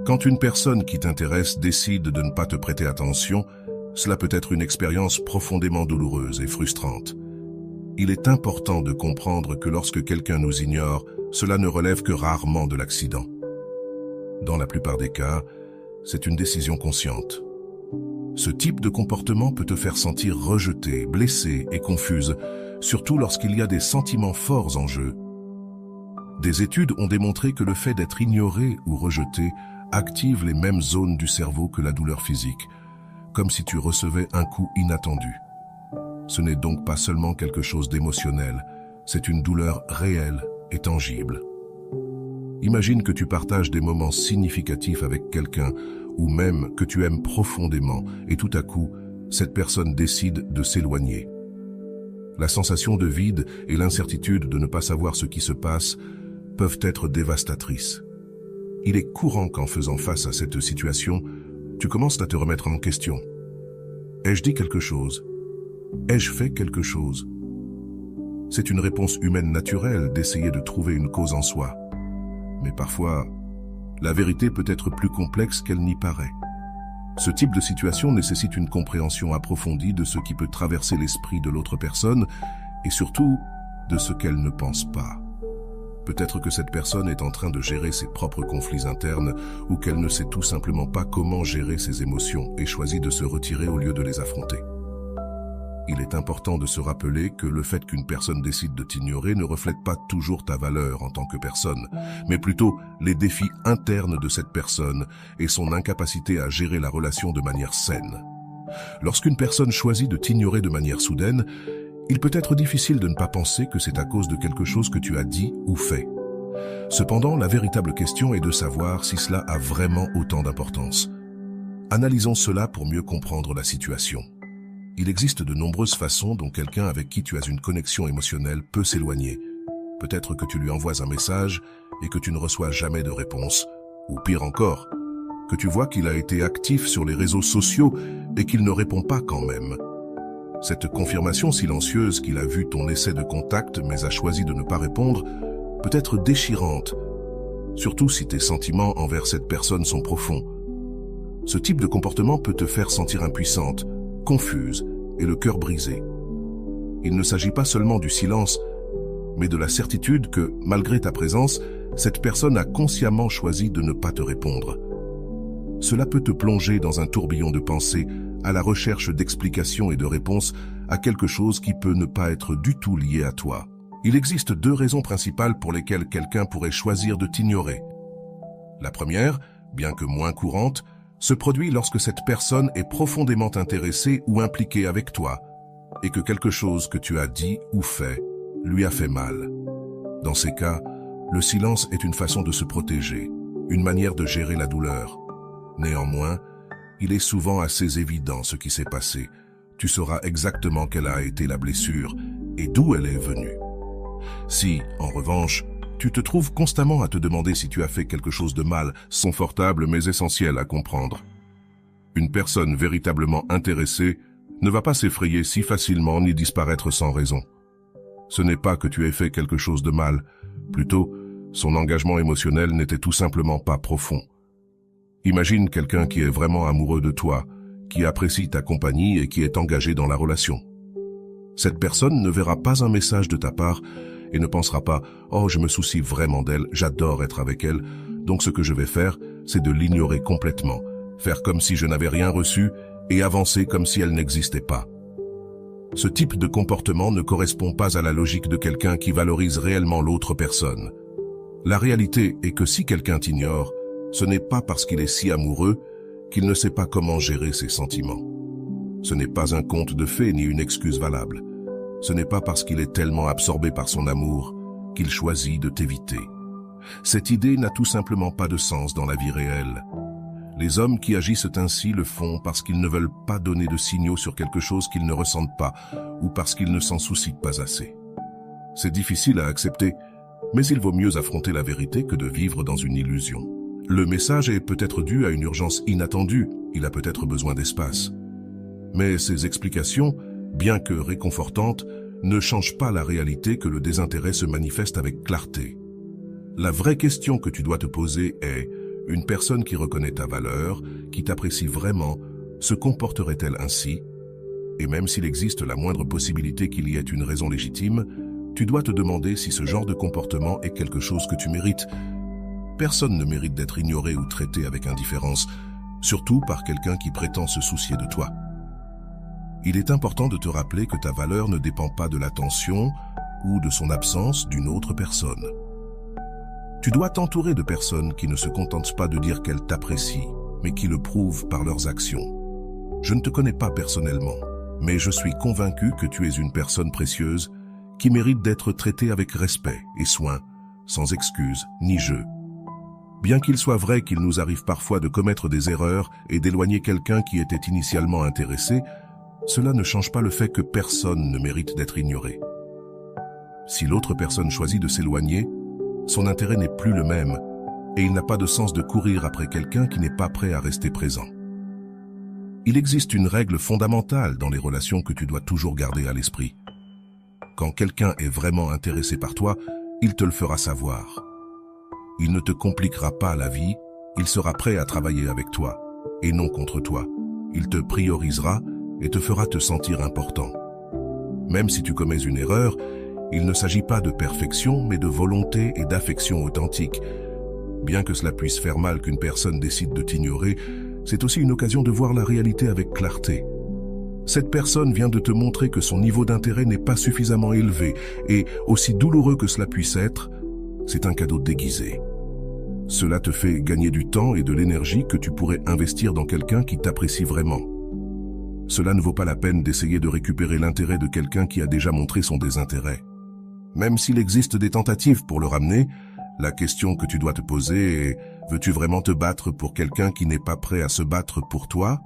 Quand une personne qui t'intéresse décide de ne pas te prêter attention, cela peut être une expérience profondément douloureuse et frustrante. Il est important de comprendre que lorsque quelqu'un nous ignore, cela ne relève que rarement de l'accident. Dans la plupart des cas, c'est une décision consciente. Ce type de comportement peut te faire sentir rejeté, blessé et confuse, surtout lorsqu'il y a des sentiments forts en jeu. Des études ont démontré que le fait d'être ignoré ou rejeté active les mêmes zones du cerveau que la douleur physique, comme si tu recevais un coup inattendu. Ce n'est donc pas seulement quelque chose d'émotionnel, c'est une douleur réelle et tangible. Imagine que tu partages des moments significatifs avec quelqu'un ou même que tu aimes profondément et tout à coup, cette personne décide de s'éloigner. La sensation de vide et l'incertitude de ne pas savoir ce qui se passe peuvent être dévastatrices. Il est courant qu'en faisant face à cette situation, tu commences à te remettre en question. Ai-je dit quelque chose? Ai-je fait quelque chose? C'est une réponse humaine naturelle d'essayer de trouver une cause en soi. Mais parfois, la vérité peut être plus complexe qu'elle n'y paraît. Ce type de situation nécessite une compréhension approfondie de ce qui peut traverser l'esprit de l'autre personne et surtout de ce qu'elle ne pense pas. Peut-être que cette personne est en train de gérer ses propres conflits internes ou qu'elle ne sait tout simplement pas comment gérer ses émotions et choisit de se retirer au lieu de les affronter. Il est important de se rappeler que le fait qu'une personne décide de t'ignorer ne reflète pas toujours ta valeur en tant que personne, mais plutôt les défis internes de cette personne et son incapacité à gérer la relation de manière saine. Lorsqu'une personne choisit de t'ignorer de manière soudaine, il peut être difficile de ne pas penser que c'est à cause de quelque chose que tu as dit ou fait. Cependant, la véritable question est de savoir si cela a vraiment autant d'importance. Analysons cela pour mieux comprendre la situation. Il existe de nombreuses façons dont quelqu'un avec qui tu as une connexion émotionnelle peut s'éloigner. Peut-être que tu lui envoies un message et que tu ne reçois jamais de réponse. Ou pire encore, que tu vois qu'il a été actif sur les réseaux sociaux et qu'il ne répond pas quand même. Cette confirmation silencieuse qu'il a vu ton essai de contact mais a choisi de ne pas répondre peut être déchirante, surtout si tes sentiments envers cette personne sont profonds. Ce type de comportement peut te faire sentir impuissante, confuse et le cœur brisé. Il ne s'agit pas seulement du silence, mais de la certitude que, malgré ta présence, cette personne a consciemment choisi de ne pas te répondre. Cela peut te plonger dans un tourbillon de pensées à la recherche d'explications et de réponses à quelque chose qui peut ne pas être du tout lié à toi. Il existe deux raisons principales pour lesquelles quelqu'un pourrait choisir de t'ignorer. La première, bien que moins courante, se produit lorsque cette personne est profondément intéressée ou impliquée avec toi et que quelque chose que tu as dit ou fait lui a fait mal. Dans ces cas, le silence est une façon de se protéger, une manière de gérer la douleur. Néanmoins, il est souvent assez évident ce qui s'est passé. Tu sauras exactement quelle a été la blessure et d'où elle est venue. Si, en revanche, tu te trouves constamment à te demander si tu as fait quelque chose de mal, confortable mais essentiel à comprendre. Une personne véritablement intéressée ne va pas s'effrayer si facilement ni disparaître sans raison. Ce n'est pas que tu aies fait quelque chose de mal, plutôt, son engagement émotionnel n'était tout simplement pas profond. Imagine quelqu'un qui est vraiment amoureux de toi, qui apprécie ta compagnie et qui est engagé dans la relation. Cette personne ne verra pas un message de ta part et ne pensera pas « Oh, je me soucie vraiment d'elle, j'adore être avec elle, donc ce que je vais faire, c'est de l'ignorer complètement, faire comme si je n'avais rien reçu et avancer comme si elle n'existait pas. » Ce type de comportement ne correspond pas à la logique de quelqu'un qui valorise réellement l'autre personne. La réalité est que si quelqu'un t'ignore, ce n'est pas parce qu'il est si amoureux qu'il ne sait pas comment gérer ses sentiments. Ce n'est pas un conte de fées ni une excuse valable. Ce n'est pas parce qu'il est tellement absorbé par son amour qu'il choisit de t'éviter. Cette idée n'a tout simplement pas de sens dans la vie réelle. Les hommes qui agissent ainsi le font parce qu'ils ne veulent pas donner de signaux sur quelque chose qu'ils ne ressentent pas ou parce qu'ils ne s'en soucient pas assez. C'est difficile à accepter, mais il vaut mieux affronter la vérité que de vivre dans une illusion. Le message est peut-être dû à une urgence inattendue, il a peut-être besoin d'espace. Mais ces explications, bien que réconfortantes, ne changent pas la réalité que le désintérêt se manifeste avec clarté. La vraie question que tu dois te poser est: Une personne qui reconnaît ta valeur, qui t'apprécie vraiment, se comporterait-elle ainsi? Et même s'il existe la moindre possibilité qu'il y ait une raison légitime, tu dois te demander si ce genre de comportement est quelque chose que tu mérites. Personne ne mérite d'être ignoré ou traité avec indifférence, surtout par quelqu'un qui prétend se soucier de toi. Il est important de te rappeler que ta valeur ne dépend pas de l'attention ou de son absence d'une autre personne. Tu dois t'entourer de personnes qui ne se contentent pas de dire qu'elles t'apprécient, mais qui le prouvent par leurs actions. Je ne te connais pas personnellement, mais je suis convaincu que tu es une personne précieuse qui mérite d'être traitée avec respect et soin, sans excuses ni jeu. Bien qu'il soit vrai qu'il nous arrive parfois de commettre des erreurs et d'éloigner quelqu'un qui était initialement intéressé, cela ne change pas le fait que personne ne mérite d'être ignoré. Si l'autre personne choisit de s'éloigner, son intérêt n'est plus le même et il n'a pas de sens de courir après quelqu'un qui n'est pas prêt à rester présent. Il existe une règle fondamentale dans les relations que tu dois toujours garder à l'esprit. Quand quelqu'un est vraiment intéressé par toi, il te le fera savoir. Il ne te compliquera pas la vie, il sera prêt à travailler avec toi, et non contre toi. Il te priorisera et te fera te sentir important. Même si tu commets une erreur, il ne s'agit pas de perfection, mais de volonté et d'affection authentique. Bien que cela puisse faire mal qu'une personne décide de t'ignorer, c'est aussi une occasion de voir la réalité avec clarté. Cette personne vient de te montrer que son niveau d'intérêt n'est pas suffisamment élevé, et aussi douloureux que cela puisse être, c'est un cadeau déguisé. Cela te fait gagner du temps et de l'énergie que tu pourrais investir dans quelqu'un qui t'apprécie vraiment. Cela ne vaut pas la peine d'essayer de récupérer l'intérêt de quelqu'un qui a déjà montré son désintérêt. Même s'il existe des tentatives pour le ramener, la question que tu dois te poser est: veux-tu vraiment te battre pour quelqu'un qui n'est pas prêt à se battre pour toi?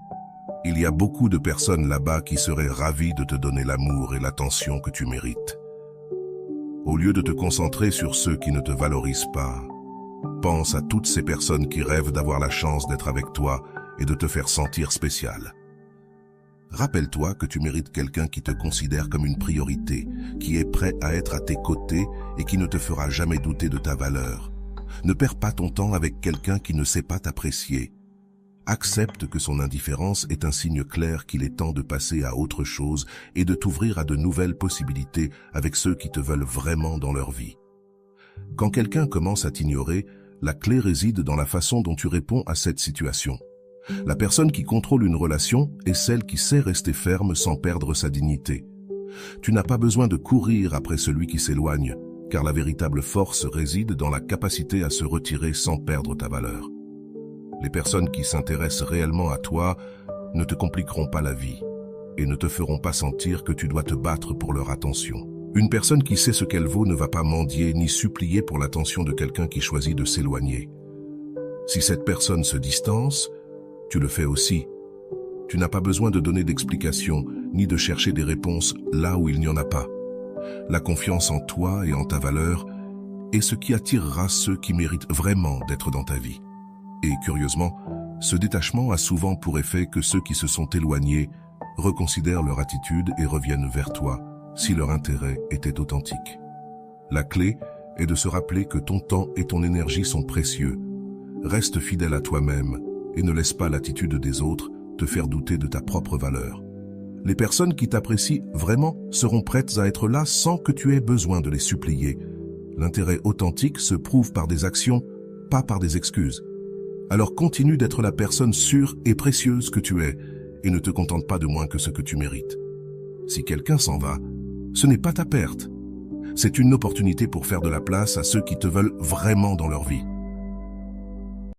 Il y a beaucoup de personnes là-bas qui seraient ravies de te donner l'amour et l'attention que tu mérites. Au lieu de te concentrer sur ceux qui ne te valorisent pas, pense à toutes ces personnes qui rêvent d'avoir la chance d'être avec toi et de te faire sentir spécial. Rappelle-toi que tu mérites quelqu'un qui te considère comme une priorité, qui est prêt à être à tes côtés et qui ne te fera jamais douter de ta valeur. Ne perds pas ton temps avec quelqu'un qui ne sait pas t'apprécier. Accepte que son indifférence est un signe clair qu'il est temps de passer à autre chose et de t'ouvrir à de nouvelles possibilités avec ceux qui te veulent vraiment dans leur vie. Quand quelqu'un commence à t'ignorer, la clé réside dans la façon dont tu réponds à cette situation. La personne qui contrôle une relation est celle qui sait rester ferme sans perdre sa dignité. Tu n'as pas besoin de courir après celui qui s'éloigne, car la véritable force réside dans la capacité à se retirer sans perdre ta valeur. Les personnes qui s'intéressent réellement à toi ne te compliqueront pas la vie et ne te feront pas sentir que tu dois te battre pour leur attention. Une personne qui sait ce qu'elle vaut ne va pas mendier ni supplier pour l'attention de quelqu'un qui choisit de s'éloigner. Si cette personne se distance, tu le fais aussi. Tu n'as pas besoin de donner d'explications ni de chercher des réponses là où il n'y en a pas. La confiance en toi et en ta valeur est ce qui attirera ceux qui méritent vraiment d'être dans ta vie. Et curieusement, ce détachement a souvent pour effet que ceux qui se sont éloignés reconsidèrent leur attitude et reviennent vers toi si leur intérêt était authentique. La clé est de se rappeler que ton temps et ton énergie sont précieux. Reste fidèle à toi-même et ne laisse pas l'attitude des autres te faire douter de ta propre valeur. Les personnes qui t'apprécient vraiment seront prêtes à être là sans que tu aies besoin de les supplier. L'intérêt authentique se prouve par des actions, pas par des excuses. Alors continue d'être la personne sûre et précieuse que tu es et ne te contente pas de moins que ce que tu mérites. Si quelqu'un s'en va, ce n'est pas ta perte. C'est une opportunité pour faire de la place à ceux qui te veulent vraiment dans leur vie.